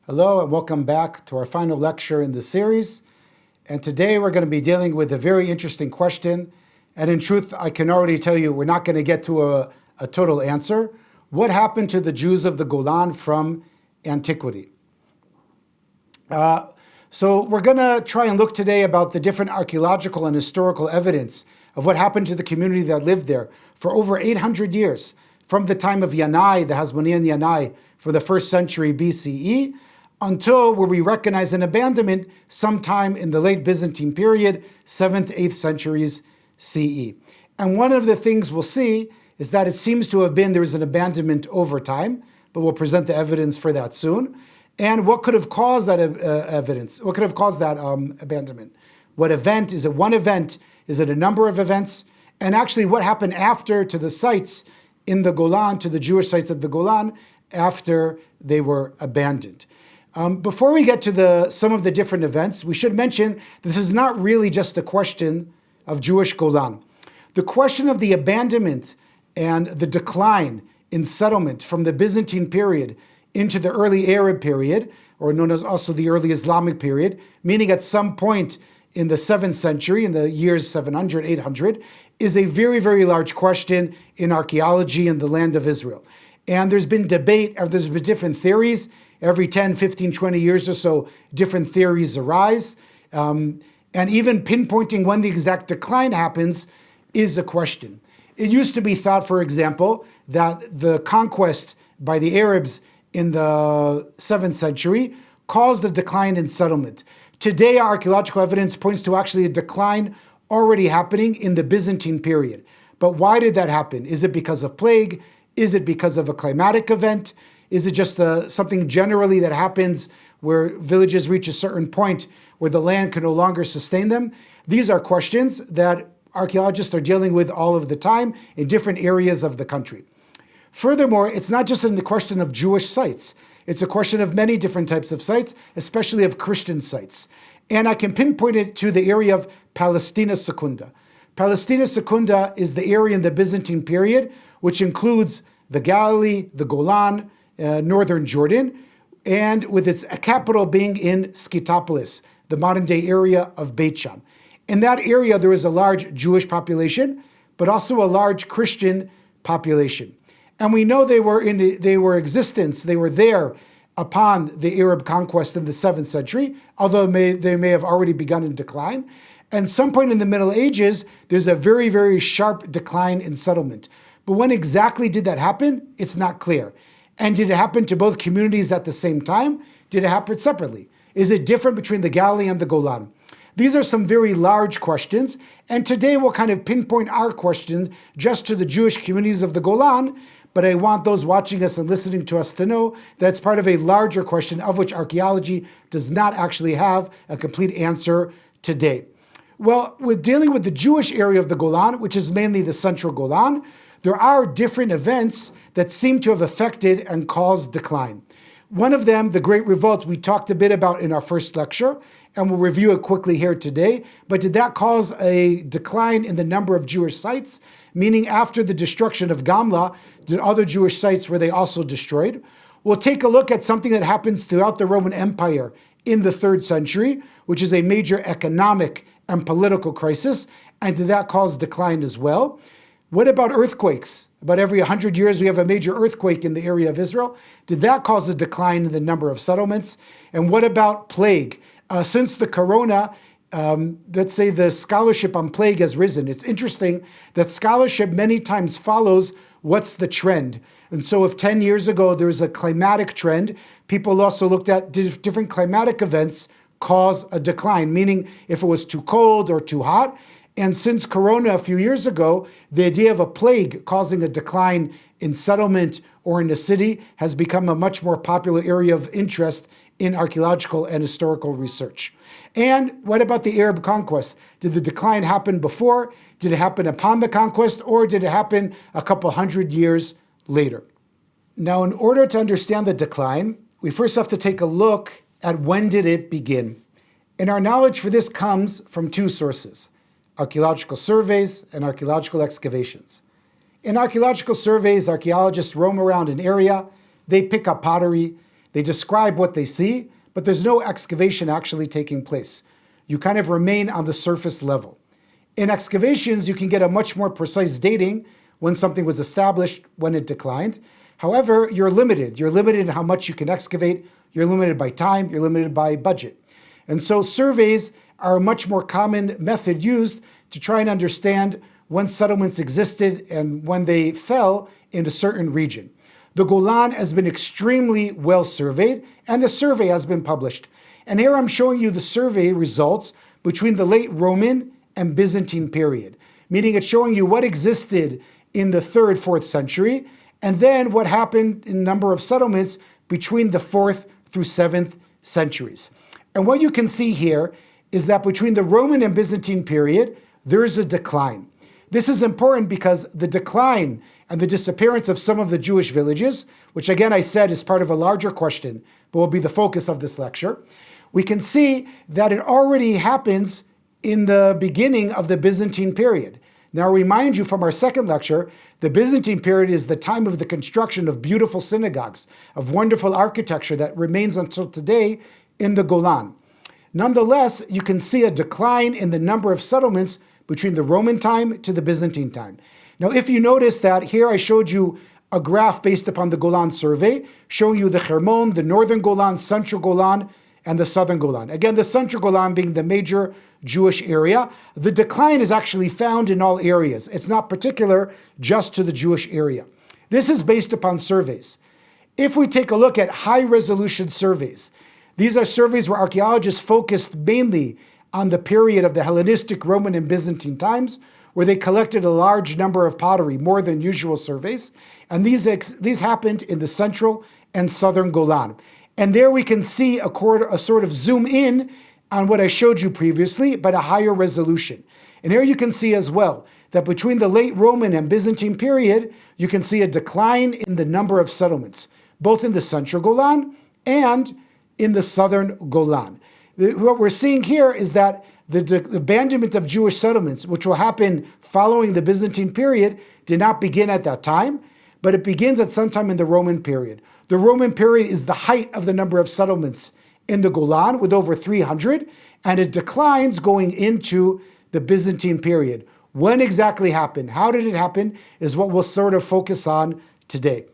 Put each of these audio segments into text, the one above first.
Hello and welcome back to our final lecture in the series. And today we're going to be dealing with a very interesting question. And in truth, I can already tell you we're not going to get to a total answer. What happened to the Jews of the Golan from antiquity? So we're going to try and look today about the different archaeological and historical evidence of what happened to the community that lived there for over 800 years, from the time of Yanai, the Hasmonean Yanai, for the 1st century BCE, until where we recognize an abandonment sometime in the late Byzantine period, 7th, 8th centuries CE. And one of the things we'll see is that it seems to have been there was an abandonment over time, but we'll present the evidence for that soon. And what could have caused that evidence? What could have caused that abandonment? What event? Is it one event? Is it a number of events? And actually what happened after to the sites in the Golan, to the Jewish sites of the Golan, after they were abandoned. Before we get to some of the different events, we should mention this is not really just a question of Jewish Golan. The question of the abandonment and the decline in settlement from the Byzantine period into the early Arab period, or known as also the early Islamic period, meaning at some point in the 7th century, in the years 700, 800, is a very, very large question in archaeology in the land of Israel. And there's been debate, there's been different theories. Every 10, 15, 20 years or so, different theories arise. And even pinpointing when the exact decline happens is a question. It used to be thought, for example, that the conquest by the Arabs in the 7th century caused the decline in settlement. Today, archaeological evidence points to actually a decline already happening in the Byzantine period. But why did that happen? Is it because of plague? Is it because of a climatic event? Is it just something generally that happens where villages reach a certain point where the land can no longer sustain them? These are questions that archaeologists are dealing with all of the time in different areas of the country. Furthermore, it's not just a question of Jewish sites. It's a question of many different types of sites, especially of Christian sites. And I can pinpoint it to the area of Palestina Secunda. Palestina Secunda is the area in the Byzantine period, which includes the Galilee, the Golan, northern Jordan, and with its capital being in Skytopolis, the modern-day area of Beit. In that area, there is a large Jewish population, but also a large Christian population. And we know they were there upon the Arab conquest in the 7th century, although they may have already begun in decline. And some point in the Middle Ages, there's a very, very sharp decline in settlement. But when exactly did that happen? It's not clear. And did it happen to both communities at the same time? Did it happen separately? Is it different between the Galilee and the Golan? These are some very large questions. And today we'll kind of pinpoint our question just to the Jewish communities of the Golan. But I want those watching us and listening to us to know that it's part of a larger question of which archaeology does not actually have a complete answer today. Well, we're dealing with the Jewish area of the Golan, which is mainly the central Golan. There are different events that seem to have affected and caused decline. One of them, the Great Revolt, we talked a bit about in our first lecture, and we'll review it quickly here today. But did that cause a decline in the number of Jewish sites? Meaning after the destruction of Gamla, did other Jewish sites were they also destroyed? We'll take a look at something that happens throughout the Roman Empire in the 3rd century, which is a major economic and political crisis, and did that cause decline as well? What about earthquakes? About every 100 years, we have a major earthquake in the area of Israel. Did that cause a decline in the number of settlements? And what about plague? Since the corona, let's say the scholarship on plague has risen. It's interesting that scholarship many times follows what's the trend. And so if 10 years ago there was a climatic trend, people also looked at did different climatic events cause a decline, meaning if it was too cold or too hot. And since Corona a few years ago, the idea of a plague causing a decline in settlement or in the city has become a much more popular area of interest in archaeological and historical research. And what about the Arab conquest? Did the decline happen before? Did it happen upon the conquest? Or did it happen a couple hundred years later? Now, in order to understand the decline, we first have to take a look at when did it begin. And our knowledge for this comes from two sources: archaeological surveys and archaeological excavations. In archaeological surveys, archaeologists roam around an area, they pick up pottery, They describe what they see, but there's no excavation actually taking place. You kind of remain on the surface level. In excavations, you can get a much more precise dating when something was established, when it declined. However, you're limited. You're limited in how much you can excavate. You're limited by time. You're limited by budget. And so surveys are a much more common method used to try and understand when settlements existed and when they fell in a certain region. The Golan has been extremely well surveyed, and the survey has been published. And here I'm showing you the survey results between the late Roman and Byzantine period, meaning it's showing you what existed in the 3rd, 4th century, and then what happened in number of settlements between the 4th through 7th centuries. And what you can see here is that between the Roman and Byzantine period, there is a decline. This is important because the decline and the disappearance of some of the Jewish villages, which again I said is part of a larger question, but will be the focus of this lecture, we can see that it already happens in the beginning of the Byzantine period. Now, I remind you from our second lecture, the Byzantine period is the time of the construction of beautiful synagogues, of wonderful architecture that remains until today in the Golan. Nonetheless, you can see a decline in the number of settlements between the Roman time to the Byzantine time. Now, if you notice that here I showed you a graph based upon the Golan survey, showing you the Hermon, the northern Golan, central Golan, and the southern Golan. Again, the central Golan being the major Jewish area. The decline is actually found in all areas. It's not particular just to the Jewish area. This is based upon surveys. If we take a look at high-resolution surveys, these are surveys where archaeologists focused mainly on the period of the Hellenistic, Roman, and Byzantine times, where they collected a large number of pottery, more than usual surveys. And these happened in the central and southern Golan. And there we can see a sort of zoom in on what I showed you previously, but a higher resolution. And here you can see as well that between the late Roman and Byzantine period, you can see a decline in the number of settlements, both in the central Golan and in the southern Golan. What we're seeing here is that the abandonment of Jewish settlements, which will happen following the Byzantine period, did not begin at that time, but it begins at some time in the Roman period. The Roman period is the height of the number of settlements in the Golan, with over 300, and it declines going into the Byzantine period. When exactly happened, how did it happen, is what we'll sort of focus on today.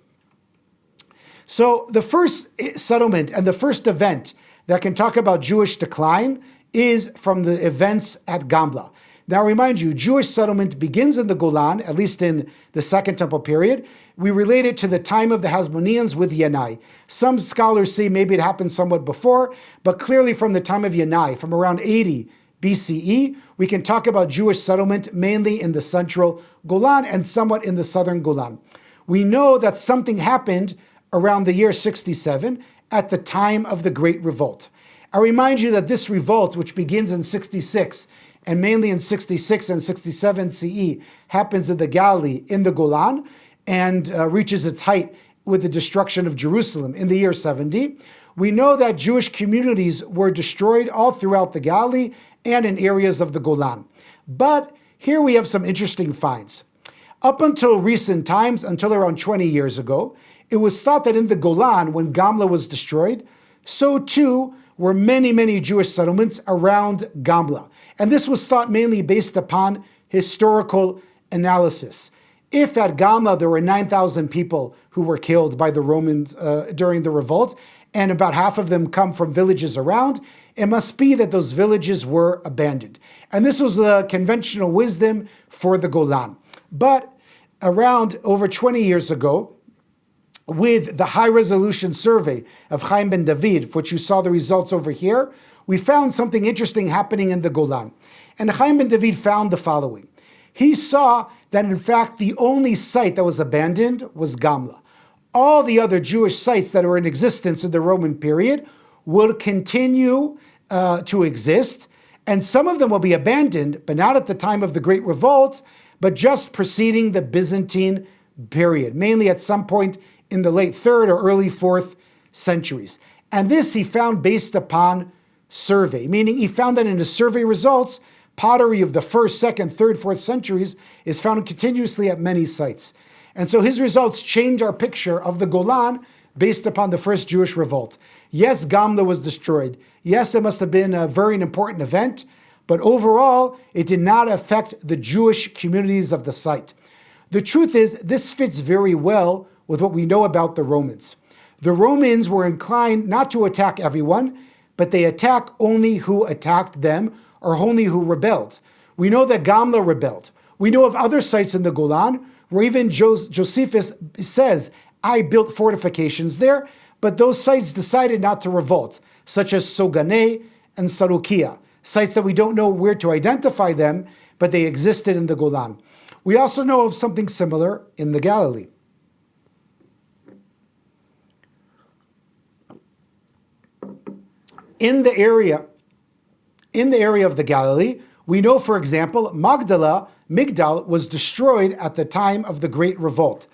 So the first settlement and the first event that can talk about Jewish decline is from the events at Gamla. Now, remind you, Jewish settlement begins in the Golan, at least in the Second Temple period. We relate it to the time of the Hasmoneans with Yanai. Some scholars say maybe it happened somewhat before, but clearly from the time of Yanai, from around 80 BCE, we can talk about Jewish settlement mainly in the central Golan and somewhat in the southern Golan. We know that something happened around the year 67 at the time of the Great Revolt. I remind you that this revolt, which begins in 66, and mainly in 66 and 67 CE, happens in the Galilee in the Golan, and reaches its height with the destruction of Jerusalem in the year 70. We know that Jewish communities were destroyed all throughout the Galilee and in areas of the Golan. But here we have some interesting finds. Up until recent times, until around 20 years ago, it was thought that in the Golan, when Gamla was destroyed, so too were many, many Jewish settlements around Gamla. And this was thought mainly based upon historical analysis. If at Gamla there were 9,000 people who were killed by the Romans during the revolt, and about half of them come from villages around, it must be that those villages were abandoned. And this was a conventional wisdom for the Golan. But around over 20 years ago, with the high-resolution survey of Chaim ben David, which you saw the results over here, we found something interesting happening in the Golan. And Chaim ben David found the following. He saw that, in fact, the only site that was abandoned was Gamla. All the other Jewish sites that were in existence in the Roman period will continue to exist, and some of them will be abandoned, but not at the time of the Great Revolt, but just preceding the Byzantine period, mainly at some point in the late 3rd or early 4th centuries. And this he found based upon survey, meaning he found that in the survey results, pottery of the 1st, 2nd, 3rd, 4th centuries is found continuously at many sites. And so his results change our picture of the Golan based upon the first Jewish revolt. Yes, Gamla was destroyed. Yes, it must have been a very important event, but overall, it did not affect the Jewish communities of the site. The truth is, this fits very well with what we know about the Romans. The Romans were inclined not to attack everyone, but they attack only who attacked them or only who rebelled. We know that Gamla rebelled. We know of other sites in the Golan where even Josephus says, I built fortifications there, but those sites decided not to revolt, such as Sogane and Sarukia, sites that we don't know where to identify them, but they existed in the Golan. We also know of something similar in the Galilee. In the area of the Galilee, we know, for example, Migdal was destroyed at the time of the Great Revolt.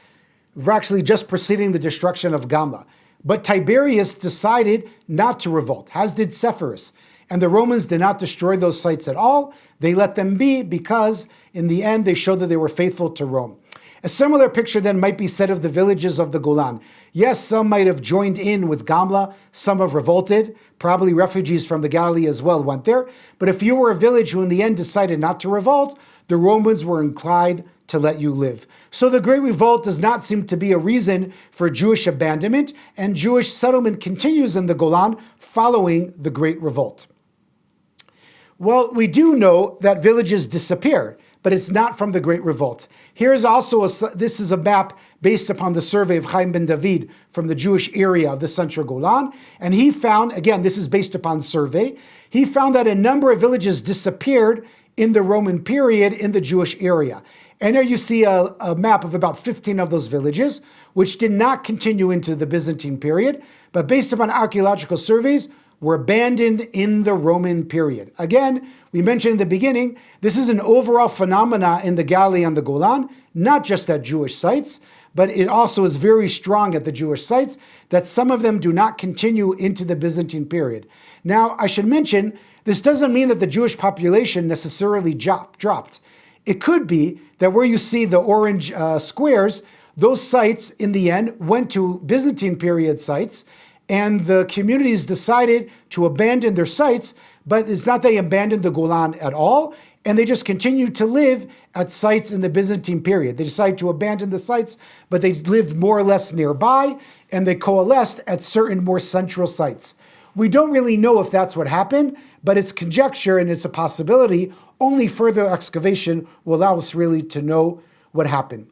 We're actually just preceding the destruction of Gamla. But Tiberius decided not to revolt, as did Sepphoris. And the Romans did not destroy those sites at all. They let them be because, in the end, they showed that they were faithful to Rome. A similar picture then might be said of the villages of the Golan. Yes, some might have joined in with Gamla, some have revolted, probably refugees from the Galilee as well went there. But if you were a village who in the end decided not to revolt, the Romans were inclined to let you live. So the Great Revolt does not seem to be a reason for Jewish abandonment, and Jewish settlement continues in the Golan following the Great Revolt. Well, we do know that villages disappear, but it's not from the Great Revolt. Here's also this is a map based upon the survey of Chaim ben David from the Jewish area of the Central Golan. And he found, again, this is based upon survey, he found that a number of villages disappeared in the Roman period in the Jewish area. And there you see a map of about 15 of those villages, which did not continue into the Byzantine period, but based upon archaeological surveys, were abandoned in the Roman period. Again, we mentioned in the beginning, this is an overall phenomena in the Galilee and the Golan, not just at Jewish sites, but it also is very strong at the Jewish sites, that some of them do not continue into the Byzantine period. Now, I should mention, this doesn't mean that the Jewish population necessarily dropped. It could be that where you see the orange squares, those sites in the end went to Byzantine period sites, and the communities decided to abandon their sites, but it's not they abandoned the Golan at all, and they just continued to live at sites in the Byzantine period. They decided to abandon the sites, but they lived more or less nearby, and they coalesced at certain more central sites. We don't really know if that's what happened, but it's conjecture and it's a possibility. Only further excavation will allow us really to know what happened.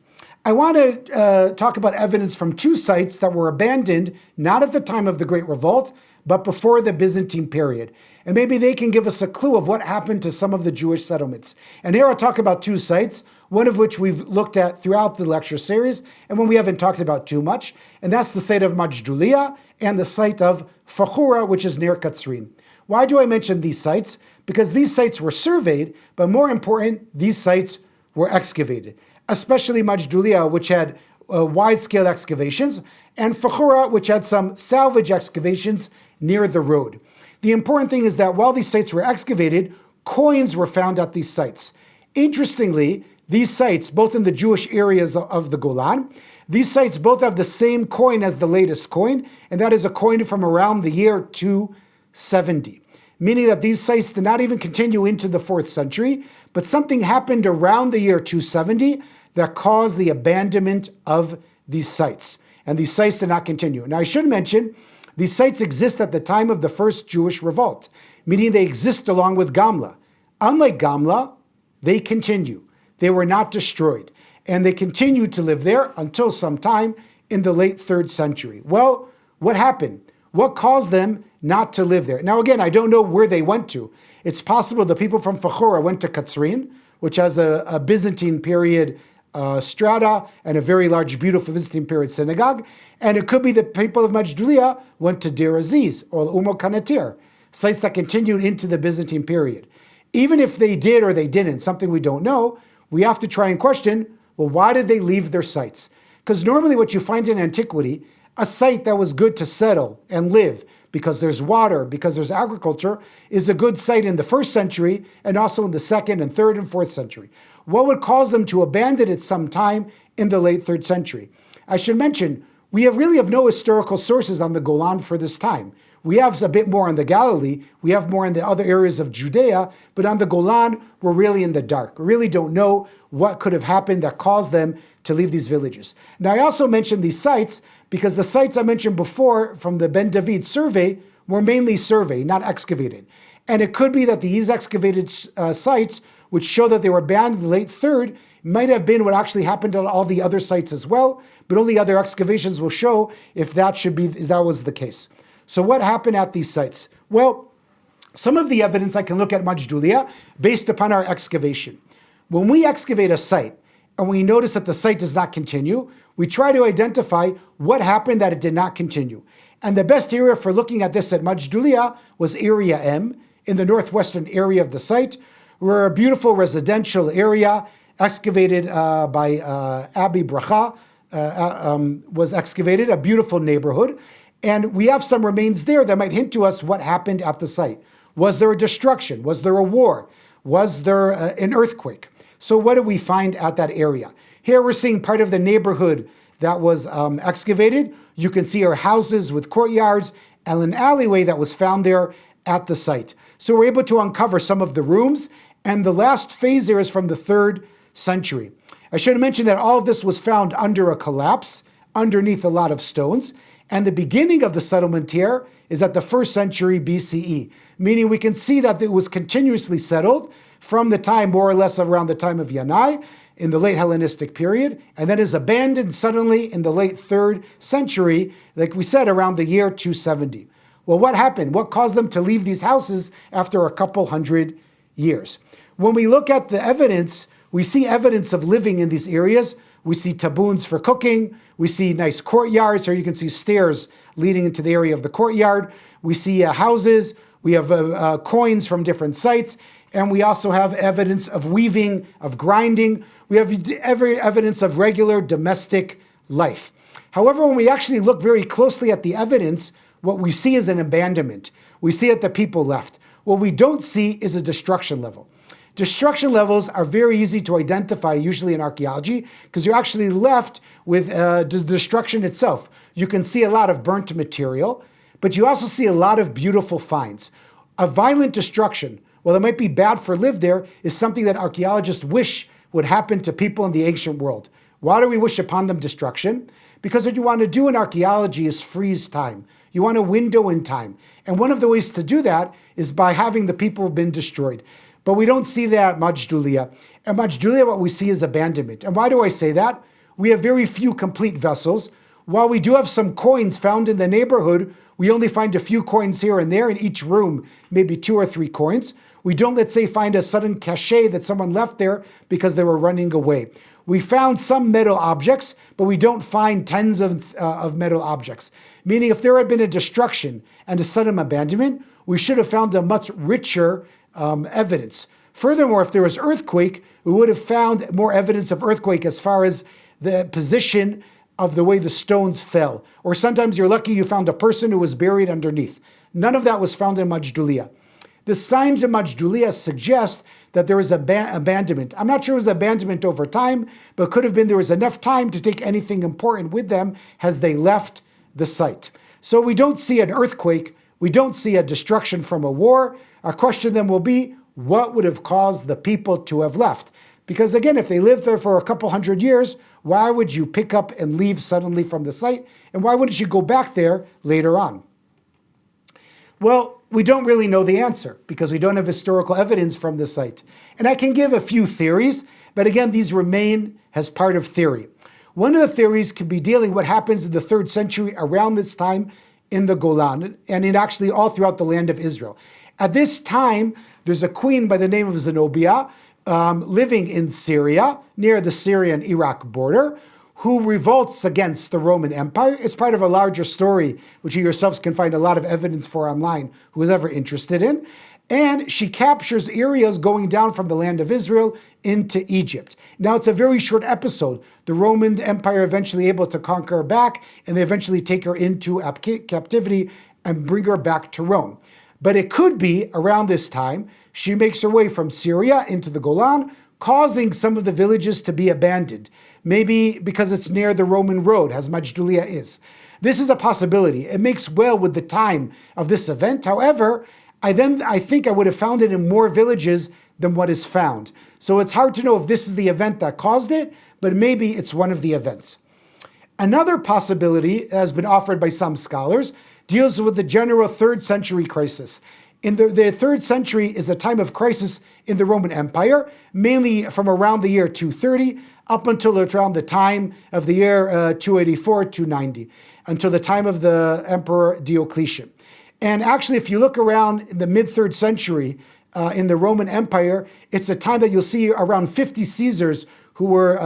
I want to talk about evidence from two sites that were abandoned, not at the time of the Great Revolt, but before the Byzantine period. And maybe they can give us a clue of what happened to some of the Jewish settlements. And here I'll talk about two sites, one of which we've looked at throughout the lecture series, and one we haven't talked about too much. And that's the site of Majulia and the site of Fachura, which is near Katrin. Why do I mention these sites? Because these sites were surveyed, but more important, these sites were excavated. Especially Majulia, which had wide-scale excavations, and Fachura, which had some salvage excavations near the road. The important thing is that while these sites were excavated, coins were found at these sites. Interestingly, these sites, both in the Jewish areas of the Golan, these sites both have the same coin as the latest coin, and that is a coin from around the year 270. Meaning that these sites did not even continue into the 4th century, but something happened around the year 270 that caused the abandonment of these sites. And these sites did not continue. Now I should mention, these sites exist at the time of the first Jewish revolt, meaning they exist along with Gamla. Unlike Gamla, they continue. They were not destroyed. And they continued to live there until sometime in the late 3rd century. Well, what happened? What caused them not to live there? Now again, I don't know where they went to. It's possible the people from Fachura went to Katrin, which has a Byzantine period strata and a very large, beautiful Byzantine period synagogue. And it could be the people of Majulia went to Deraziz or Umo Kanatir, sites that continued into the Byzantine period. Even if they did or they didn't, something we don't know, we have to try and question, well, why did they leave their sites? Because normally what you find in antiquity, a site that was good to settle and live because there's water, because there's agriculture, is a good site in the 1st century and also in the 2nd and 3rd and 4th century. What would cause them to abandon it sometime in the late 3rd century? I should mention, we really have no historical sources on the Golan for this time. We have a bit more on the Galilee, we have more in the other areas of Judea, but on the Golan, we're really in the dark. We really don't know what could have happened that caused them to leave these villages. Now, I also mentioned these sites because the sites I mentioned before from the Ben David survey were mainly surveyed, not excavated. And it could be that these excavated sites, which show that they were abandoned in the late 3rd, might have been what actually happened on all the other sites as well, but only other excavations will show if that was the case. So what happened at these sites? Well, some of the evidence I can look at Majulia based upon our excavation. When we excavate a site and we notice that the site does not continue, we try to identify what happened that it did not continue. And the best area for looking at this at Majulia was Area M in the northwestern area of the site, where a beautiful residential area excavated by Abi Bracha was excavated, a beautiful neighborhood. And we have some remains there that might hint to us what happened at the site. Was there a destruction? Was there a war? Was there an earthquake? So what do we find at that area? Here we're seeing part of the neighborhood that was excavated. You can see our houses with courtyards and an alleyway that was found there at the site. So we're able to uncover some of the rooms, and the last phase there is from the 3rd century. I should have mentioned that all of this was found under a collapse, underneath a lot of stones, and the beginning of the settlement here is at the 1st century BCE, meaning we can see that it was continuously settled from the time, more or less around the time of Yanai, in the late Hellenistic period, and then is abandoned suddenly in the late 3rd century, like we said, around the year 270. Well, what happened? What caused them to leave these houses after a couple hundred years? When we look at the evidence, we see evidence of living in these areas. We see taboons for cooking. We see nice courtyards. Here you can see stairs leading into the area of the courtyard. We see houses. We have coins from different sites. And we also have evidence of weaving, of grinding. We have every evidence of regular domestic life. However, when we actually look very closely at the evidence, what we see is an abandonment. We see that the people left. What we don't see is a destruction level. Destruction levels are very easy to identify, usually in archaeology, because you're actually left with the destruction itself. You can see a lot of burnt material, but you also see a lot of beautiful finds. A violent destruction, while it might be bad for live there, is something that archaeologists wish would happen to people in the ancient world. Why do we wish upon them destruction? Because what you want to do in archaeology is freeze time. You want a window in time. And one of the ways to do that is by having the people been destroyed. But we don't see that at Majulia. At Majulia, what we see is abandonment. And why do I say that? We have very few complete vessels. While we do have some coins found in the neighborhood, we only find a few coins here and there in each room, maybe 2 or 3 coins. We don't, let's say, find a sudden cachet that someone left there because they were running away. We found some metal objects, but we don't find tens of metal objects. Meaning if there had been a destruction and a sudden abandonment, we should have found a much richer evidence. Furthermore, if there was earthquake, we would have found more evidence of earthquake as far as the position of the way the stones fell. Or sometimes you're lucky you found a person who was buried underneath. None of that was found in Majulia. The signs in Majulia suggest that there was abandonment. I'm not sure it was abandonment over time, but it could have been there was enough time to take anything important with them as they left the site. So we don't see an earthquake. We don't see a destruction from a war. Our question then will be, what would have caused the people to have left? Because again, if they lived there for a couple hundred years, why would you pick up and leave suddenly from the site? And why wouldn't you go back there later on? Well, we don't really know the answer because we don't have historical evidence from the site. And I can give a few theories, but again, these remain as part of theory. One of the theories could be dealing what happens in the 3rd century around this time in the Golan, and in actually all throughout the land of Israel. At this time, there's a queen by the name of Zenobia living in Syria, near the Syrian-Iraq border, who revolts against the Roman Empire. It's part of a larger story, which you yourselves can find a lot of evidence for online, who is ever interested in. And she captures areas going down from the land of Israel into Egypt. Now, it's a very short episode. The Roman Empire eventually able to conquer her back, and they eventually take her into captivity and bring her back to Rome. But it could be around this time, she makes her way from Syria into the Golan, causing some of the villages to be abandoned. Maybe because it's near the Roman road, as Majulia is. This is a possibility. It makes well with the time of this event. However, I think I would have found it in more villages than what is found. So it's hard to know if this is the event that caused it, but maybe it's one of the events. Another possibility that has been offered by some scholars deals with the general 3rd century crisis. In the 3rd century is a time of crisis in the Roman Empire, mainly from around the year 230 up until around the time of the year 284, 290, until the time of the Emperor Diocletian. And actually, if you look around in the mid-3rd century in the Roman Empire, it's a time that you'll see around 50 Caesars who were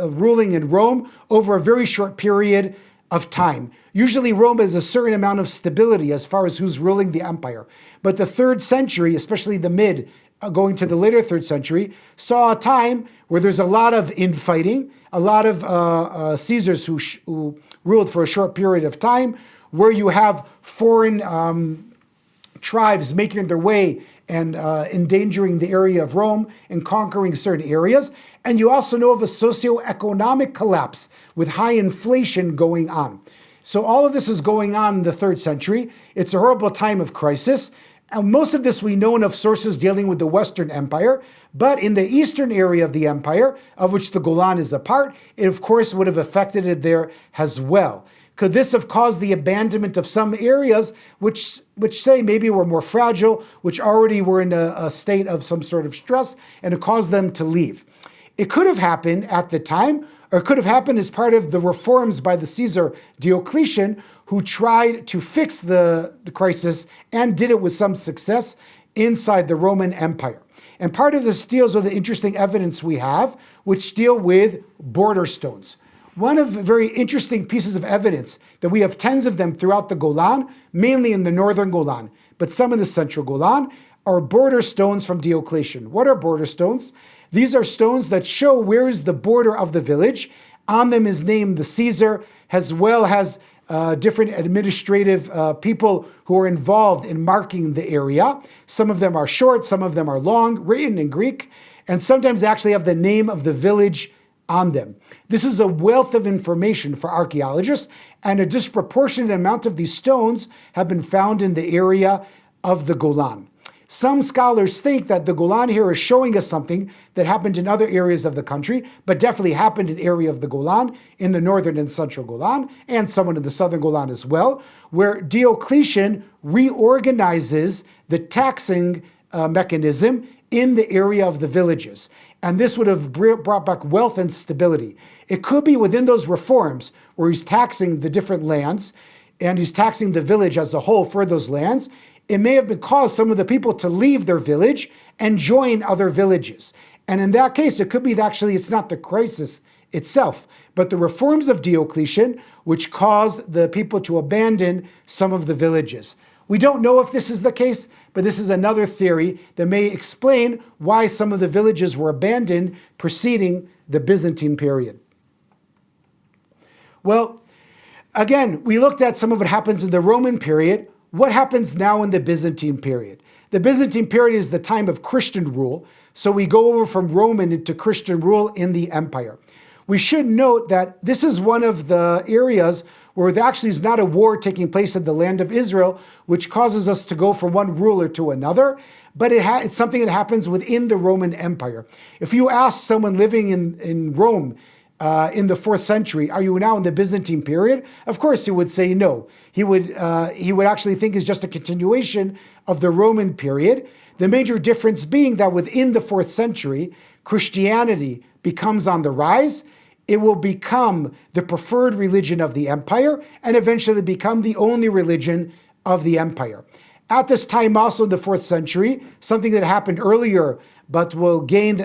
ruling in Rome over a very short period of time. Usually Rome has a certain amount of stability as far as who's ruling the empire. But the 3rd century, especially the mid, going to the later 3rd century, saw a time where there's a lot of infighting, a lot of Caesars who ruled for a short period of time, where you have foreign tribes making their way and endangering the area of Rome and conquering certain areas. And you also know of a socioeconomic collapse with high inflation going on. So all of this is going on in the 3rd century. It's a horrible time of crisis. And most of this we know of sources dealing with the Western Empire. But in the eastern area of the empire, of which the Golan is a part, it of course would have affected it there as well. Could this have caused the abandonment of some areas which say maybe were more fragile, which already were in a state of some sort of stress, and it caused them to leave? It could have happened at the time, or it could have happened as part of the reforms by the Caesar Diocletian, who tried to fix the crisis and did it with some success inside the Roman Empire. And part of this deals with the interesting evidence we have, which deal with border stones. One of the very interesting pieces of evidence that we have tens of them throughout the Golan, mainly in the northern Golan, but some in the central Golan, are border stones from Diocletian. What are border stones? These are stones that show where is the border of the village. On them is named the Caesar, as well as different administrative people who are involved in marking the area. Some of them are short, some of them are long, written in Greek, and sometimes they actually have the name of the village on them. This is a wealth of information for archaeologists, and a disproportionate amount of these stones have been found in the area of the Golan. Some scholars think that the Golan here is showing us something that happened in other areas of the country, but definitely happened in area of the Golan, in the northern and central Golan, and somewhat in the southern Golan as well, where Diocletian reorganizes the taxing mechanism in the area of the villages. And this would have brought back wealth and stability. It could be within those reforms where he's taxing the different lands, and he's taxing the village as a whole for those lands. It may have caused some of the people to leave their village and join other villages. And in that case, it could be that actually it's not the crisis itself, but the reforms of Diocletian, which caused the people to abandon some of the villages. We don't know if this is the case, but this is another theory that may explain why some of the villages were abandoned preceding the Byzantine period. Well, again, we looked at some of what happens in the Roman period. What happens now in the Byzantine period? The Byzantine period is the time of Christian rule, so we go over from Roman into Christian rule in the empire. We should note that this is one of the areas where there actually is not a war taking place in the land of Israel, which causes us to go from one ruler to another, but it's something that happens within the Roman Empire. If you ask someone living in Rome in the 4th century, are you now in the Byzantine period? Of course, he would say no. He would actually think it's just a continuation of the Roman period. The major difference being that within the 4th century, Christianity becomes on the rise. It will become the preferred religion of the empire and eventually become the only religion of the empire. At this time, also in the 4th century, something that happened earlier but will gain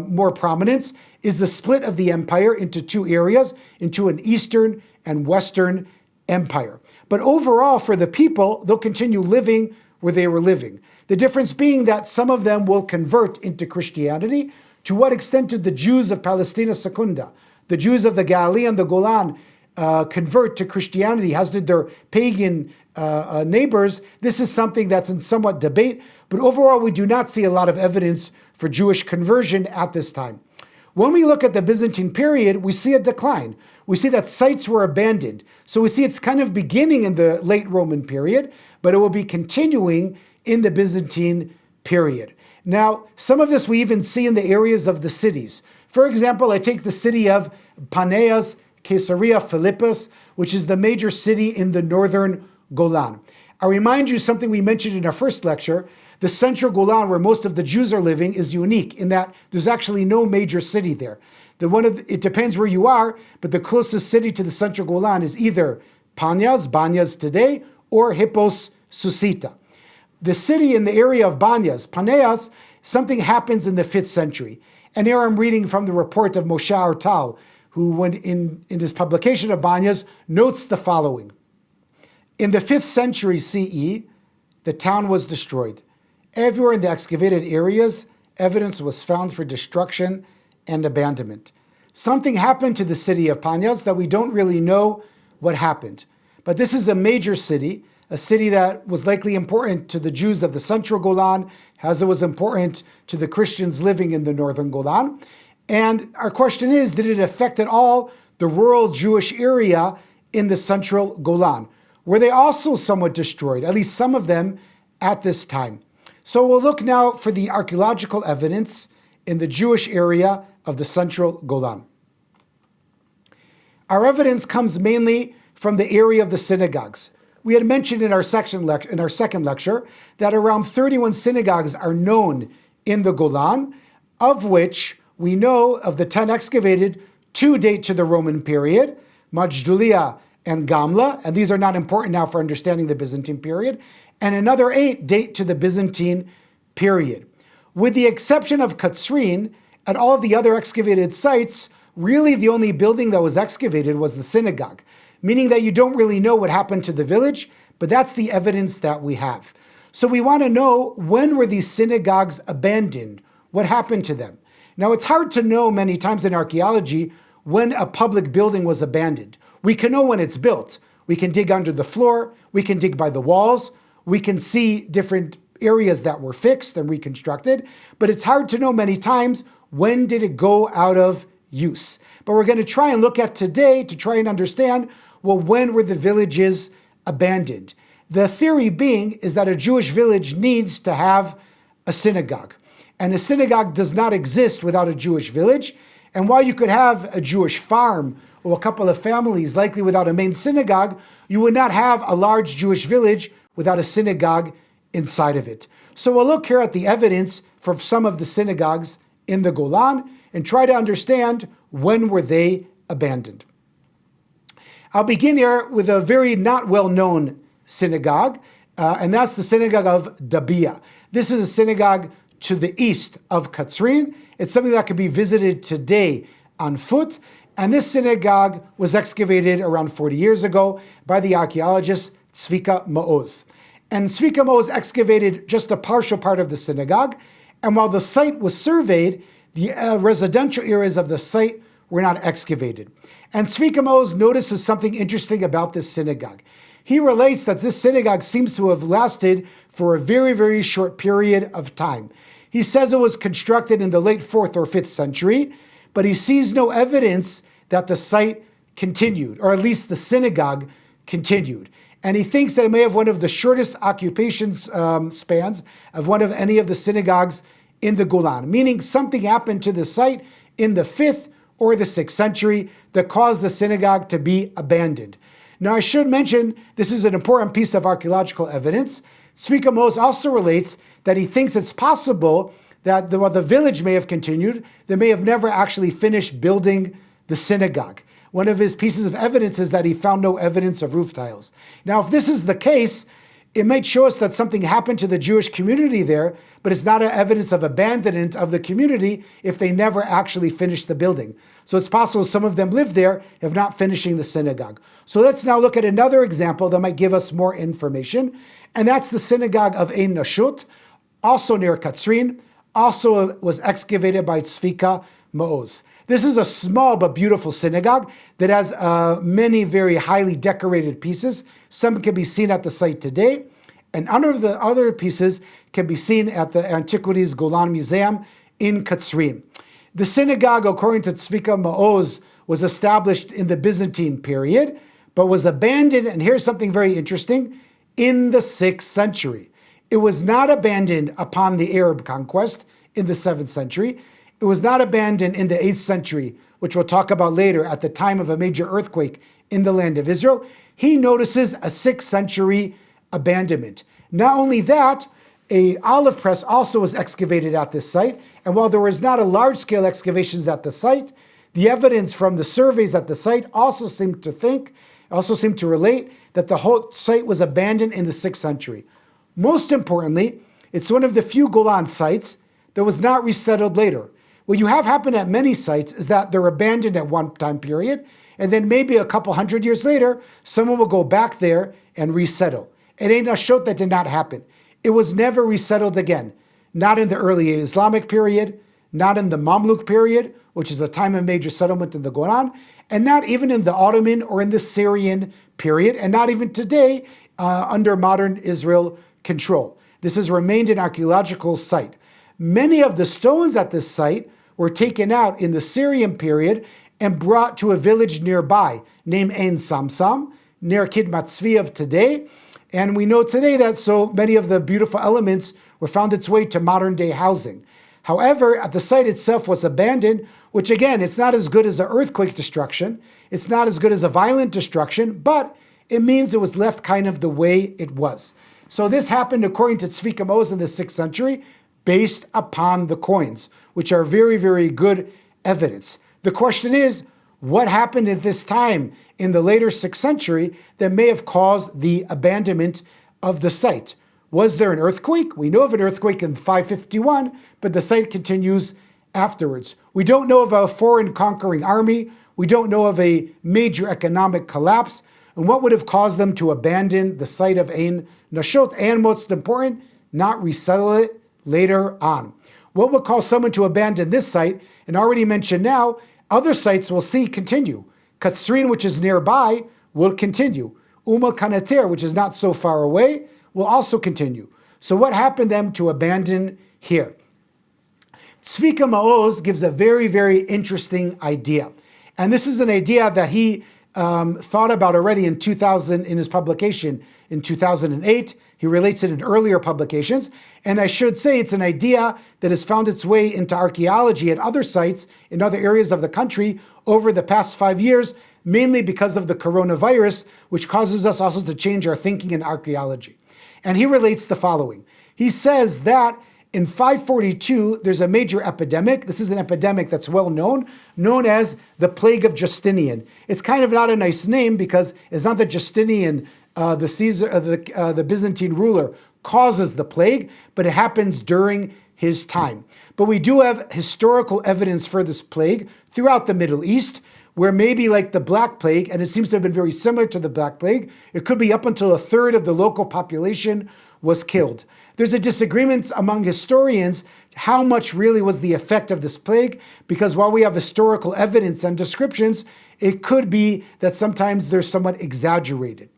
more prominence is the split of the empire into two areas, into an Eastern and Western empire. But overall, for the people, they'll continue living where they were living. The difference being that some of them will convert into Christianity. To what extent did the Jews of Palestina Secunda, the Jews of the Galilee and the Golan, convert to Christianity, as did their pagan neighbors? This is something that's in somewhat debate, but overall we do not see a lot of evidence for Jewish conversion at this time. When we look at the Byzantine period, we see a decline. We see that sites were abandoned. So we see it's kind of beginning in the late Roman period, but it will be continuing in the Byzantine period. Now, some of this we even see in the areas of the cities. For example, I take the city of Paneas, Caesarea Philippus, which is the major city in the northern Golan. I remind you something we mentioned in our first lecture. The central Golan, where most of the Jews are living, is unique in that there's actually no major city there. It depends where you are, but the closest city to the central Golan is either Banyas today, or Hippos Susita. The city in the area of Paneas, something happens in the 5th century. And here I'm reading from the report of Moshe Artal, who, when in his publication of Banyas, notes the following. In the 5th century CE, the town was destroyed. Everywhere in the excavated areas, evidence was found for destruction and abandonment. Something happened to the city of Panyas that we don't really know what happened. But this is a major city, a city that was likely important to the Jews of the central Golan, as it was important to the Christians living in the northern Golan. And our question is, did it affect at all the rural Jewish area in the central Golan? Were they also somewhat destroyed, at least some of them, at this time? So we'll look now for the archaeological evidence in the Jewish area of the central Golan. Our evidence comes mainly from the area of the synagogues. We had mentioned in our second lecture that around 31 synagogues are known in the Golan, of which we know of the 10 excavated, 2 date to the Roman period, Majulia and Gamla, and these are not important now for understanding the Byzantine period, and another 8 date to the Byzantine period. With the exception of Katrin, at all of the other excavated sites, really the only building that was excavated was the synagogue, meaning that you don't really know what happened to the village, but that's the evidence that we have. So we want to know, when were these synagogues abandoned? What happened to them? Now, it's hard to know many times in archaeology when a public building was abandoned. We can know when it's built. We can dig under the floor, we can dig by the walls, we can see different areas that were fixed and reconstructed, but it's hard to know many times when did it go out of use. But we're going to try and look at today to try and understand, well, when were the villages abandoned? The theory being is that a Jewish village needs to have a synagogue. And a synagogue does not exist without a Jewish village. And while you could have a Jewish farm or a couple of families likely without a main synagogue, you would not have a large Jewish village without a synagogue inside of it. So we'll look here at the evidence from some of the synagogues in the Golan and try to understand when were they abandoned. I'll begin here with a very not well-known synagogue, and that's the synagogue of Dabia. This is a synagogue to the east of Katrin. It's something that can be visited today on foot, and this synagogue was excavated around 40 years ago by the archaeologist Tzvika Maoz. And Tzvika Maoz excavated just a partial part of the synagogue, and while the site was surveyed, the residential areas of the site were not excavated. And Tzvika Maoz notices something interesting about this synagogue. He relates that this synagogue seems to have lasted for a very, very short period of time. He says it was constructed in the late 4th or 5th century, but he sees no evidence that the site continued, or at least the synagogue continued. And he thinks that it may have one of the shortest occupations spans of any of the synagogues in the Golan, meaning something happened to the site in the 5th or the 6th century that caused the synagogue to be abandoned. Now, I should mention, this is an important piece of archaeological evidence. Tzvika Maoz also relates that he thinks it's possible that while the village may have continued, they may have never actually finished building the synagogue. One of his pieces of evidence is that he found no evidence of roof tiles. Now, if this is the case, it might show us that something happened to the Jewish community there, but it's not evidence of abandonment of the community if they never actually finished the building. So it's possible some of them lived there, if not finishing the synagogue. So let's now look at another example that might give us more information, and that's the synagogue of Ein Nashut, also near Katrin, also was excavated by Tzvika Maoz. This is a small but beautiful synagogue that has many very highly decorated pieces. Some can be seen at the site today, and under the other pieces can be seen at the Antiquities Golan Museum in Katrin. The synagogue, according to Tzvika Maoz, was established in the Byzantine period, but was abandoned, and here's something very interesting, in the 6th century. It was not abandoned upon the Arab conquest in the 7th century. It was not abandoned in the 8th century, which we'll talk about later, at the time of a major earthquake in the land of Israel. He notices a 6th century abandonment. Not only that, a olive press also was excavated at this site, and while there was not a large-scale excavations at the site, the evidence from the surveys at the site also seemed to relate that the whole site was abandoned in the 6th century. Most importantly, it's one of the few Golan sites that was not resettled later. What you have happen at many sites is that they're abandoned at one time period, and then maybe a couple hundred years later, someone will go back there and resettle. It ain't a shot that did not happen. It was never resettled again. Not in the early Islamic period, not in the Mamluk period, which is a time of major settlement in the Golan, and not even in the Ottoman or in the Syrian period, and not even today under modern Israel control. This has remained an archaeological site. Many of the stones at this site were taken out in the Syrian period and brought to a village nearby named Ein Samsam, near Kidmat Tzvi of today. And we know today that so many of the beautiful elements were found its way to modern day housing. However, at the site itself was abandoned, which again, it's not as good as an earthquake destruction. It's not as good as a violent destruction, but it means it was left kind of the way it was. So this happened according to Tzvika Maoz in the 6th century, based upon the coins, which are very, very good evidence. The question is, what happened at this time in the later 6th century that may have caused the abandonment of the site? Was there an earthquake? We know of an earthquake in 551, but the site continues afterwards. We don't know of a foreign conquering army. We don't know of a major economic collapse. And what would have caused them to abandon the site of Ein Nashot, and most important, not resettle it later on? What would cause someone to abandon this site, and already mentioned now, other sites we'll see continue. Katrin, which is nearby, will continue. Kaneter, which is not so far away, will also continue. So what happened them to abandon here? Tzvika Maoz gives a very, very interesting idea. And this is an idea that he thought about already in 2000 in his publication in 2008. He relates it in earlier publications. And I should say it's an idea that has found its way into archaeology at other sites in other areas of the country over the past 5 years, mainly because of the coronavirus, which causes us also to change our thinking in archaeology. And he relates the following. He says that in 542, there's a major epidemic. This is an epidemic that's well known as the Plague of Justinian. It's kind of not a nice name because it's not that Justinian, the Byzantine ruler, causes the plague, but it happens during his time. But we do have historical evidence for this plague throughout the Middle East, where maybe like the Black Plague, and it seems to have been very similar to the Black Plague, it could be up until a third of the local population was killed. There's a disagreement among historians how much really was the effect of this plague, because while we have historical evidence and descriptions, it could be that sometimes they're somewhat exaggerated.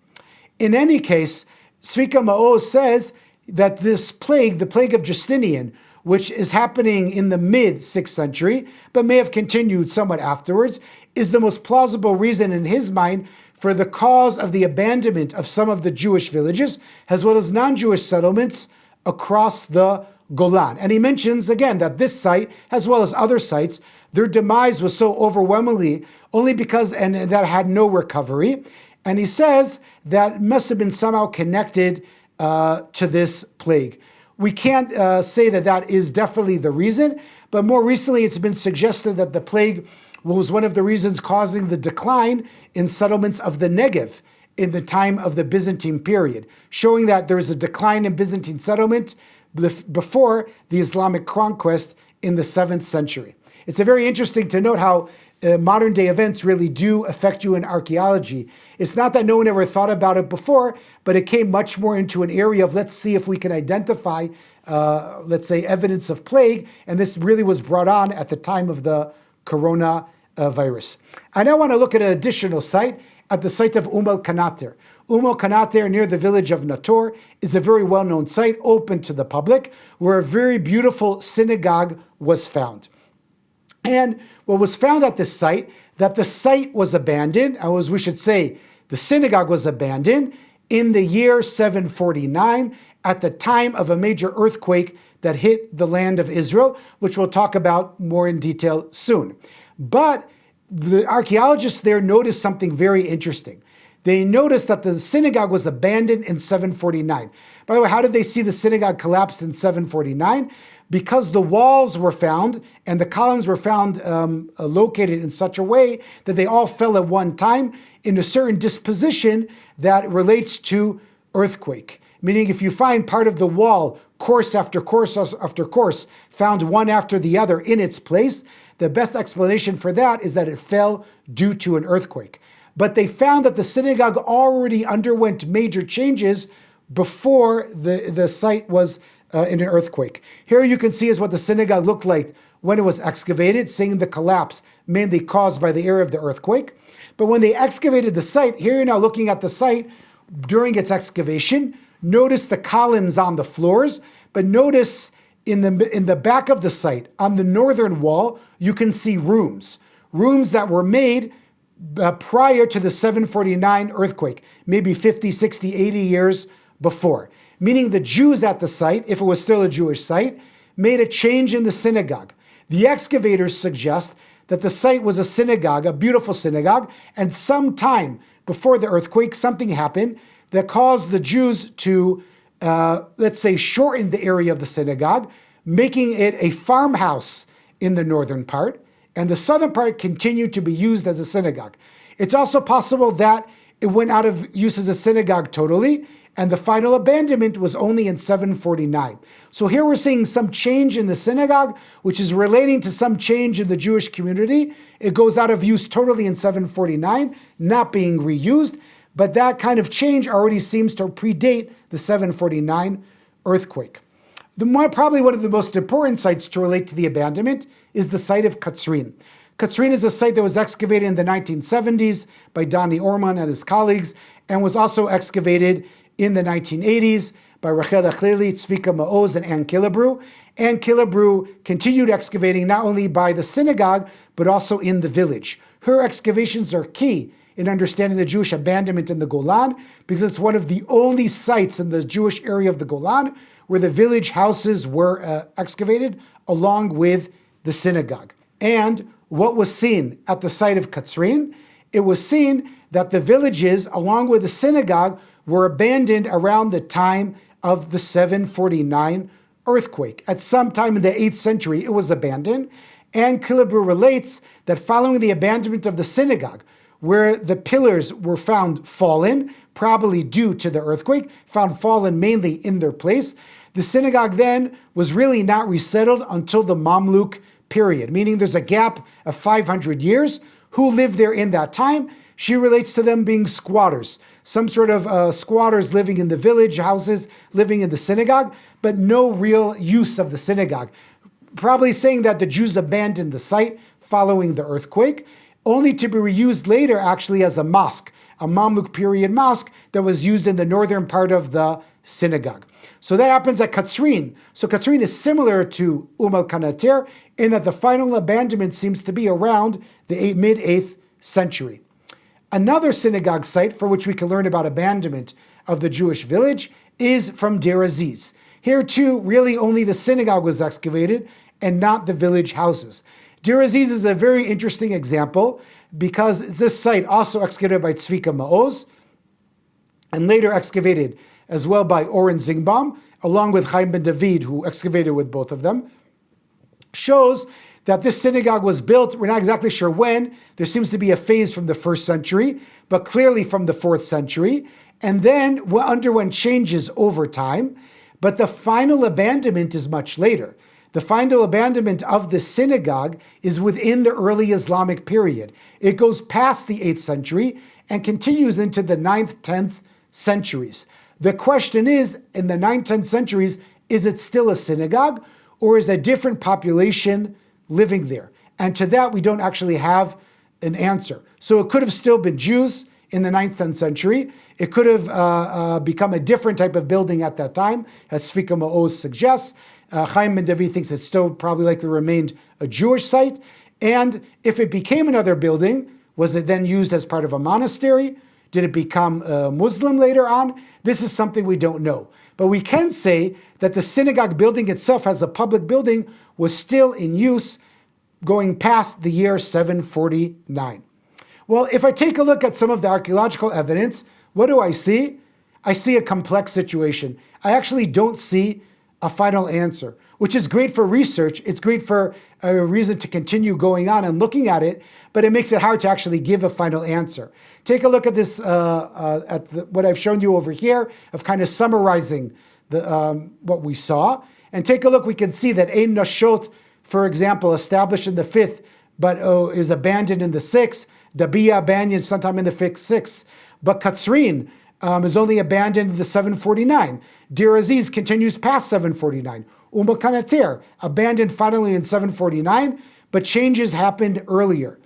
In any case, Tzvika Maoz says that this plague, the plague of Justinian, which is happening in the mid-6th century, but may have continued somewhat afterwards, is the most plausible reason in his mind for the cause of the abandonment of some of the Jewish villages, as well as non-Jewish settlements across the Golan. And he mentions again that this site, as well as other sites, their demise was so overwhelmingly only because, and that had no recovery. And he says that must have been somehow connected to this plague. We can't say that that is definitely the reason, but more recently it's been suggested that the plague was one of the reasons causing the decline in settlements of the Negev in the time of the Byzantine period, showing that there is a decline in Byzantine settlement before the Islamic conquest in the 7th century. It's very interesting to note how modern day events really do affect you in archaeology. It's not that no one ever thought about it before, but it came much more into an area of let's see if we can identify, let's say, evidence of plague. And this really was brought on at the time of the coronavirus. virus. I now want to look at an additional site, at the site of Kanater. Kanater, near the village of Nator, is a very well-known site, open to the public, where a very beautiful synagogue was found. And what was found at this site, that the site was abandoned, as we should say, the synagogue was abandoned in the year 749, at the time of a major earthquake that hit the land of Israel, which we'll talk about more in detail soon. But the archaeologists there noticed something very interesting. They noticed that the synagogue was abandoned in 749. By the way, how did they see the synagogue collapsed in 749? Because the walls were found and the columns were found located in such a way that they all fell at one time in a certain disposition that relates to earthquake. Meaning if you find part of the wall, course after course after course, found one after the other in its place, the best explanation for that is that it fell due to an earthquake. But they found that the synagogue already underwent major changes before the site was in an earthquake. Here you can see is what the synagogue looked like when it was excavated, seeing the collapse mainly caused by the area of the earthquake. But when they excavated the site, here you're now looking at the site during its excavation. Notice the columns on the floors, but notice in the back of the site, on the northern wall, you can see rooms that were made prior to the 749 earthquake, maybe 50, 60, 80 years before. Meaning the Jews at the site, if it was still a Jewish site, made a change in the synagogue. The excavators suggest that the site was a synagogue, a beautiful synagogue, and sometime before the earthquake, something happened that caused the Jews to, let's say, shorten the area of the synagogue, making it a farmhouse in the northern part, and the southern part continued to be used as a synagogue. It's also possible that it went out of use as a synagogue totally, and the final abandonment was only in 749. So here we're seeing some change in the synagogue, which is relating to some change in the Jewish community. It goes out of use totally in 749, not being reused, but that kind of change already seems to predate the 749 earthquake. Probably one of the most important sites to relate to the abandonment is the site of Katrin. Katrin is a site that was excavated in the 1970s by Donny Orman and his colleagues, and was also excavated in the 1980s by Rachel Achlili, Tzvika Maoz, and Ann Killebrew. Ann Killebrew continued excavating not only by the synagogue, but also in the village. Her excavations are key in understanding the Jewish abandonment in the Golan, because it's one of the only sites in the Jewish area of the Golan where the village houses were excavated along with the synagogue. And what was seen at the site of Katrin? It was seen that the villages, along with the synagogue, were abandoned around the time of the 749 earthquake. At some time in the 8th century, it was abandoned. And Killebrew relates that following the abandonment of the synagogue, where the pillars were found fallen, probably due to the earthquake, found fallen mainly in their place, the synagogue then was really not resettled until the Mamluk period, meaning there's a gap of 500 years. Who lived there in that time? She relates to them being squatters, some sort of squatters living in the village houses, living in the synagogue, but no real use of the synagogue. Probably saying that the Jews abandoned the site following the earthquake, only to be reused later actually as a mosque, a Mamluk period mosque that was used in the northern part of the synagogue. So that happens at Katrin. So Katrin is similar to Kanater in that the final abandonment seems to be around the mid-8th century. Another synagogue site for which we can learn about abandonment of the Jewish village is from Deraziz. Here too, really only the synagogue was excavated and not the village houses. Deraziz is a very interesting example because this site also excavated by Tzvika Maoz and later excavated as well by Oren Zingbaum, along with Chaim ben David, who excavated with both of them, shows that this synagogue was built, we're not exactly sure when, there seems to be a phase from the 1st century, but clearly from the 4th century, and then underwent changes over time, but the final abandonment is much later. The final abandonment of the synagogue is within the early Islamic period. It goes past the 8th century and continues into the 9th, 10th centuries. The question is, in the 9th, 10th centuries, is it still a synagogue or is a different population living there? And to that, we don't actually have an answer. So it could have still been Jews in the 9th, 10th century. It could have become a different type of building at that time, as Sfika Ma'oz suggests. Chaim Ben David thinks it still probably likely remained a Jewish site. And if it became another building, was it then used as part of a monastery? Did it become Muslim later on? This is something we don't know. But we can say that the synagogue building itself as a public building was still in use going past the year 749. Well, if I take a look at some of the archaeological evidence, what do I see? I see a complex situation. I actually don't see a final answer, which is great for research. It's great for a reason to continue going on and looking at it, but it makes it hard to actually give a final answer. Take a look at this, what I've shown you over here, of kind of summarizing what we saw. And take a look, we can see that Ein Nashot, for example, established in the 5th, but is abandoned in the 6th. Dabiya abandoned sometime in the 6th. But Katrin is only abandoned in the 749. Deraziz continues past 749. Kanater abandoned finally in 749, but changes happened earlier.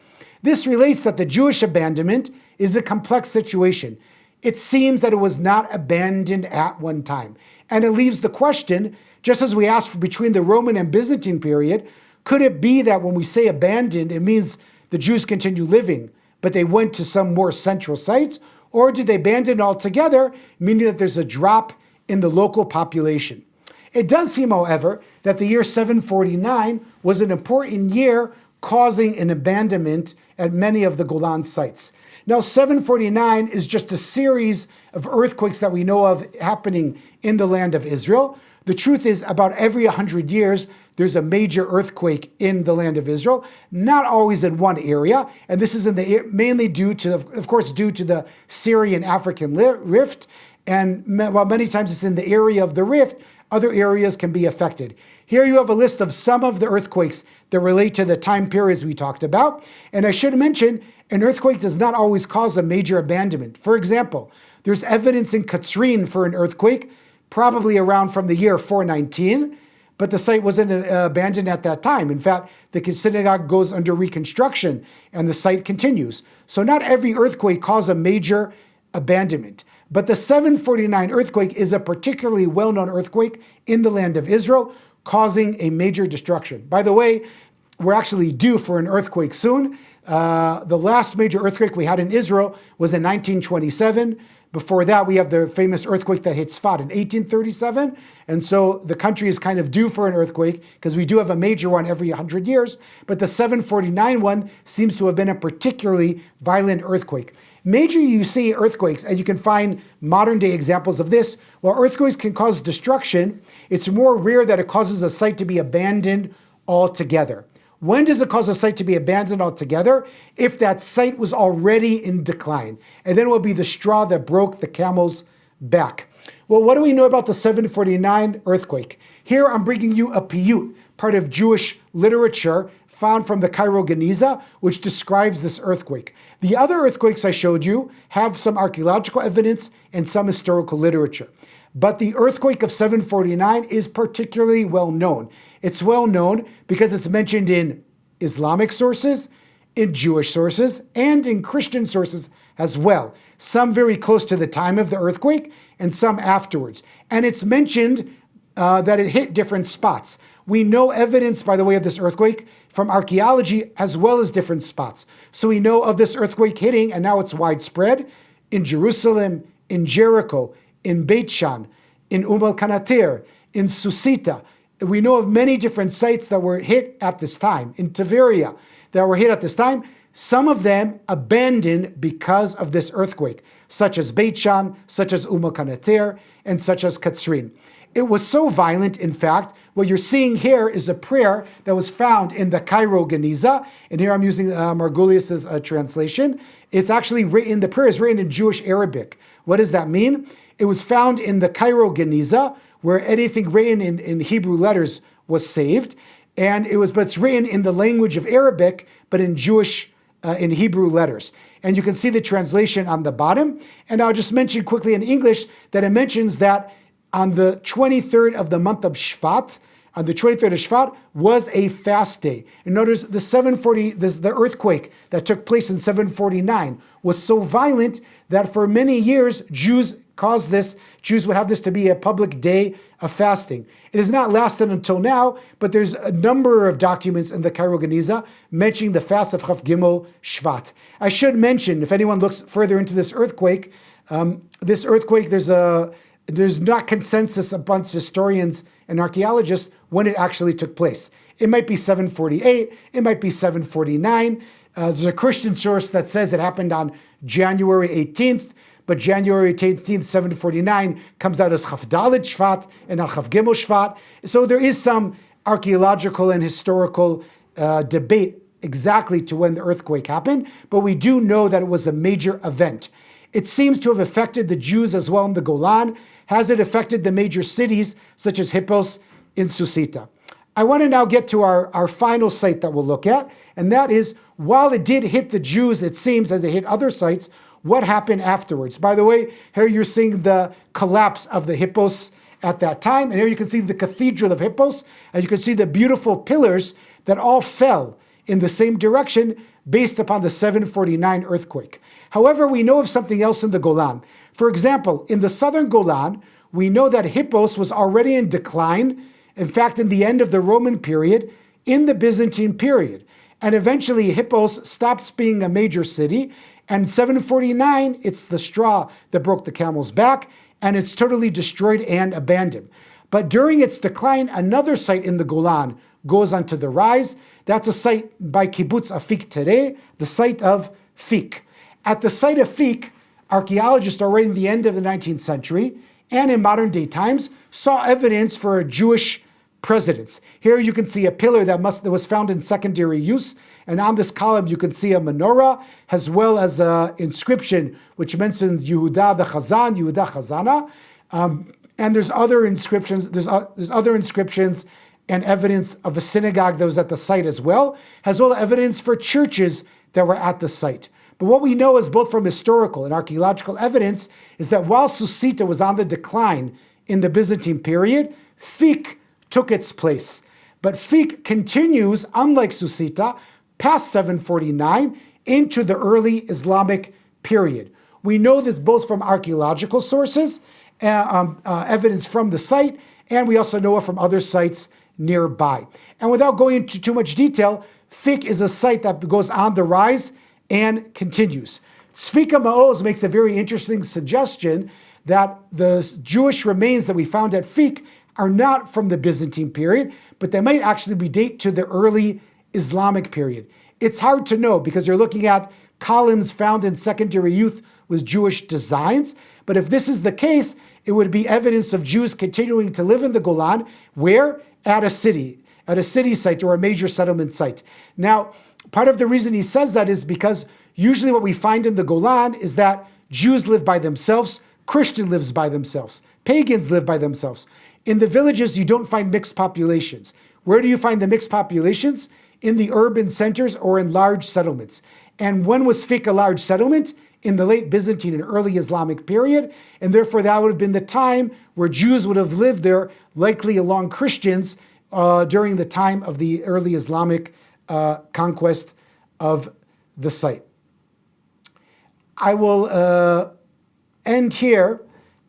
This relates that the Jewish abandonment is a complex situation. It seems that it was not abandoned at one time. And it leaves the question, just as we asked for between the Roman and Byzantine period, could it be that when we say abandoned, it means the Jews continue living, but they went to some more central sites? Or did they abandon altogether, meaning that there's a drop in the local population? It does seem, however, that the year 749 was an important year, causing an abandonment at many of the Golan sites. Now, 749 is just a series of earthquakes that we know of happening in the land of Israel. The truth is, about every 100 years, there's a major earthquake in the land of Israel, not always in one area. And this is mainly due to, of course, due to the Syrian-African rift. And while many times it's in the area of the rift, other areas can be affected. Here you have a list of some of the earthquakes that relate to the time periods we talked about. And I should mention, an earthquake does not always cause a major abandonment. For example, there's evidence in Katrin for an earthquake, probably around from the year 419, but the site wasn't abandoned at that time. In fact, the synagogue goes under reconstruction and the site continues. So not every earthquake caused a major abandonment. But the 749 earthquake is a particularly well-known earthquake in the land of Israel, causing a major destruction. By the way, we're actually due for an earthquake soon. The last major earthquake we had in Israel was in 1927. Before that, we have the famous earthquake that hit Sfat in 1837. And so the country is kind of due for an earthquake because we do have a major one every 100 years. But the 749 one seems to have been a particularly violent earthquake. Major you see earthquakes, and you can find modern day examples of this. While earthquakes can cause destruction, it's more rare that it causes a site to be abandoned altogether. When does it cause a site to be abandoned altogether? If that site was already in decline. And then it will be the straw that broke the camel's back. Well, what do we know about the 749 earthquake? Here I'm bringing you a piyut, part of Jewish literature found from the Cairo Geniza, which describes this earthquake. The other earthquakes I showed you have some archaeological evidence and some historical literature. But the earthquake of 749 is particularly well known. It's well known because it's mentioned in Islamic sources, in Jewish sources, and in Christian sources as well. Some very close to the time of the earthquake and some afterwards. And it's mentioned that it hit different spots. We know evidence, by the way, of this earthquake from archaeology as well as different spots. So we know of this earthquake hitting, and now it's widespread, in Jerusalem, in Jericho, in Beit Shan, in Kanater, in Susita. We know of many different sites that were hit at this time, in Tiberia, that were hit at this time. Some of them abandoned because of this earthquake, such as Beit Shan, such as Kanater, and such as Katrin. It was so violent, in fact, what you're seeing here is a prayer that was found in the Cairo Geniza, and here I'm using Margulius's translation. It's actually written, the prayer is written in Jewish Arabic. What does that mean? It was found in the Cairo Geniza, where anything written in Hebrew letters was saved, and but it's written in the language of Arabic, but in Jewish, in Hebrew letters. And you can see the translation on the bottom. And I'll just mention quickly in English that it mentions that on the 23rd of the month of Shvat, on the 23rd of Shvat was a fast day. And notice the earthquake that took place in 749 was so violent that for many years Jews would have this to be a public day of fasting. It has not lasted until now, but there's a number of documents in the Cairo Geniza mentioning the fast of Chaf Gimel Shvat. I should mention, if anyone looks further into this earthquake, there's not consensus amongst historians and archaeologists when it actually took place. It might be 748, it might be 749. There's a Christian source that says it happened on January 18th, but January 18th, 749 comes out as Chaf Dalet Shvat and not Chaf Gimel Shvat. So there is some archaeological and historical debate exactly to when the earthquake happened, but we do know that it was a major event. It seems to have affected the Jews as well in the Golan. Has it affected the major cities such as Hippos in Susita? I want to now get to our final site that we'll look at, and that is, while it did hit the Jews, it seems, as they hit other sites, what happened afterwards? By the way, here you're seeing the collapse of the Hippos at that time, and here you can see the Cathedral of Hippos, and you can see the beautiful pillars that all fell in the same direction based upon the 749 earthquake. However, we know of something else in the Golan. For example, in the southern Golan, we know that Hippos was already in decline, in fact, in the end of the Roman period, in the Byzantine period. And eventually, Hippos stops being a major city, and 749, it's the straw that broke the camel's back, and it's totally destroyed and abandoned. But during its decline, another site in the Golan goes on to the rise. That's a site by Kibbutz Afik today, the site of Fik. At the site of Fik, archaeologists already in the end of the 19th century and in modern day times saw evidence for a Jewish presence. Here you can see a pillar that was found in secondary use, and on this column you can see a menorah as well as an inscription which mentions Yehuda the Chazan, Yehuda Chazana, and there's other inscriptions. There's other inscriptions and evidence of a synagogue that was at the site as well as evidence for churches that were at the site. But what we know is both from historical and archaeological evidence is that while Susita was on the decline in the Byzantine period, Fik took its place. But Fik continues, unlike Susita, past 749 into the early Islamic period. We know this both from archaeological sources, evidence from the site, and we also know it from other sites nearby. And without going into too much detail, Fik is a site that goes on the rise and continues. Tzvika Maoz makes a very interesting suggestion that the Jewish remains that we found at Fik are not from the Byzantine period, but they might actually be date to the early Islamic period. It's hard to know because you're looking at columns found in secondary use with Jewish designs, but if this is the case, it would be evidence of Jews continuing to live in the Golan, where? At a city site or a major settlement site. Now, part of the reason he says that is because usually what we find in the Golan is that Jews live by themselves, Christian lives by themselves, pagans live by themselves. In the villages, you don't find mixed populations. Where do you find the mixed populations? In the urban centers or in large settlements. And when was Fik a large settlement? In the late Byzantine and early Islamic period, and therefore that would have been the time where Jews would have lived there, likely along Christians, during the time of the early Islamic conquest of the site. I will end here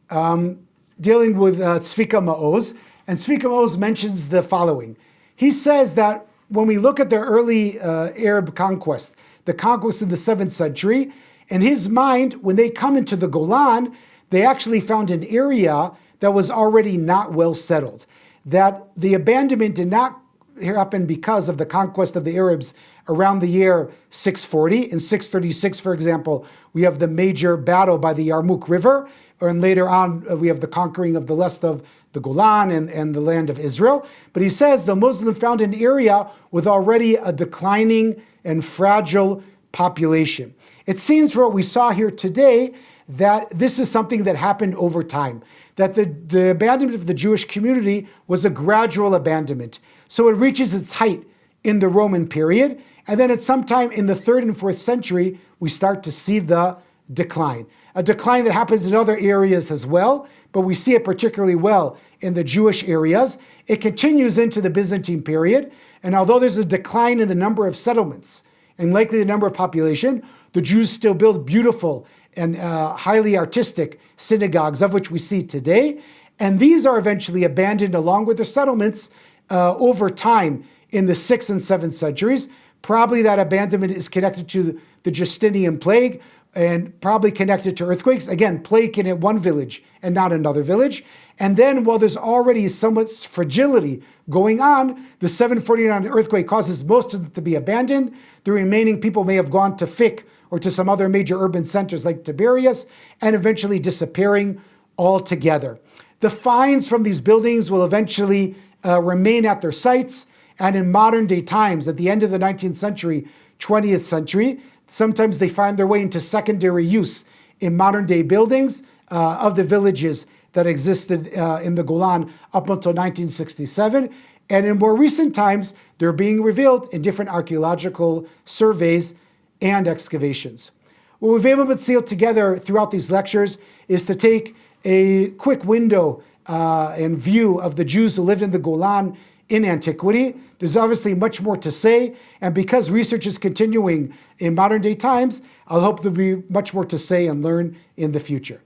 dealing with Tzvika Maoz, and Tzvika Maoz mentions the following. He says that when we look at the early Arab conquest, the conquest in the 7th century, in his mind, when they come into the Golan, they actually found an area that was already not well settled. That the abandonment did not happen because of the conquest of the Arabs around the year 640. In 636, for example, we have the major battle by the Yarmouk River, and later on we have the conquering of the rest of the Golan and the land of Israel. But he says the Muslims found an area with already a declining and fragile population. It seems for what we saw here today that this is something that happened over time, that the abandonment of the Jewish community was a gradual abandonment. So it reaches its height in the Roman period, and then at some time in the 3rd and 4th century, we start to see the decline. A decline that happens in other areas as well, but we see it particularly well in the Jewish areas. It continues into the Byzantine period, and although there's a decline in the number of settlements and likely the number of population, the Jews still build beautiful and highly artistic synagogues, of which we see today. And these are eventually abandoned along with their settlements over time in the 6th and 7th centuries. Probably that abandonment is connected to the Justinian plague and probably connected to earthquakes. Again, plague can hit one village and not another village. And then while there's already somewhat fragility going on, the 749 earthquake causes most of them to be abandoned. The remaining people may have gone to Fiqh or to some other major urban centers like Tiberias and eventually disappearing altogether. The finds from these buildings will eventually remain at their sites. And in modern day times, at the end of the 19th century, 20th century, sometimes they find their way into secondary use in modern day buildings of the villages that existed in the Golan up until 1967. And in more recent times, they're being revealed in different archaeological surveys and excavations. What we've been able to see together throughout these lectures is to take a quick window and view of the Jews who lived in the Golan in antiquity. There's obviously much more to say, and because research is continuing in modern day times, I'll hope there'll be much more to say and learn in the future.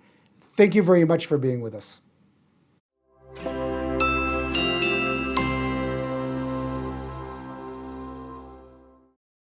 Thank you very much for being with us.